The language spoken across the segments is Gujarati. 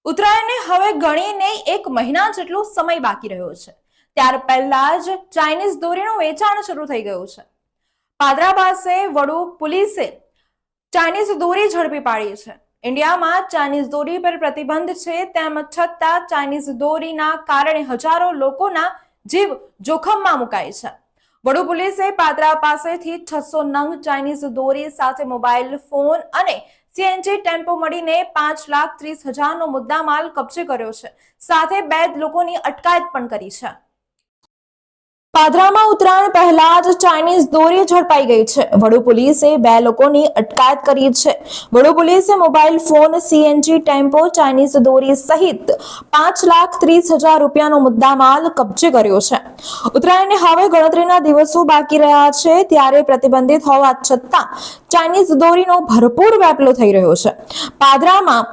ઉત્તરાયણને હવે ગણીને 1 મહિના જેટલો સમય બાકી રહ્યો છે ત્યાર પહેલા જ ચાઇનીઝ દોરીનું વેચાણ શરૂ થઈ ગયું છે। પાદરા પાસે વડુ પોલીસે ચાઇનીઝ દોરી ઝડપી પાડી છે। ઇન્ડિયામાં ચાઇનીઝ દોરી પર પ્રતિબંધ છે, તેમ છતાં ચાઇનીઝ દોરીના કારણે હજારો લોકોના જીવ જોખમમાં મુકાય છે। વડુ પોલીસે પાદરા પાસેથી 600 નંગ ચાઇનીઝ દોરી સાથે મોબાઈલ ફોન અને સીએનજી ટેમ્પો મળીને 5,30,000નો મુદ્દામાલ કબજે કર્યો છે, સાથે 2 લોકોની અટકાયત પણ કરી છે। પાદરામાં ઉત્તરાયણ પહેલા જ ચાઇનીઝ દોરી ઝડપાઈ ગઈ છે। વડુ પોલીસે 2 લોકોની અટકાયત કરી છે। વડુ પોલીસે mobile phone, CNG tempo, Chinese દોરી સહિત 5,30,000 રૂપિયાનો મુદ્દામાલ કબજે કર્યો છે। ઉત્તરાયણને હવે ગણતરીના દિવસો બાકી રહ્યા છે, ત્યારે પ્રતિબંધિત હોવા છતાં ચાઇનીઝ દોરીનો ભરપૂર વેપલો થઈ રહ્યો છે। પાદરામાં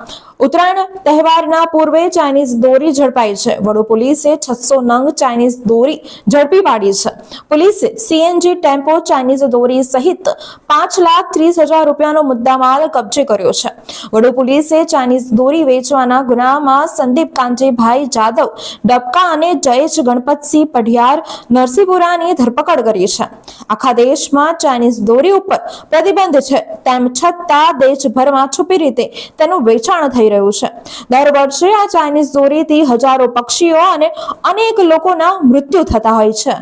ઉત્તરાયણ તહેવારના પૂર્વે ચાઇનીઝ દોરી ઝડપાઈ છે। વડુ પોલીસે 600 નંગ ચાઇનીઝ દોરી ઝડપી પાડી છે। પોલીસે સીએનજી ટેમ્પો, ચાઇનીઝ દોરી સહિત 5,30,000 રૂપિયાનો મુદ્દામાલ કબજે કર્યો છે। વડુ પોલીસે ચાઇનીઝ દોરી વેચવાના ગુનામાં સંદીપ કાંજીભાઈ જાદવ ડબકા અને જયેશ ગણપતસિંહ પઢિયાર નરસિંહપુરાની ધરપકડ કરી છે। આખા દેશમાં ચાઇનીઝ દોરી ઉપર પ્રતિબંધ છે, તેમ છતાં દેશભરમાં છુપી રીતે તેનું વેચાણ થઈ રહ્યું છે। દર વર્ષે આ ચાઇનીઝ દોરીથી હજારો પક્ષીઓ અને અનેક લોકોના મૃત્યુ થતા હોય છે।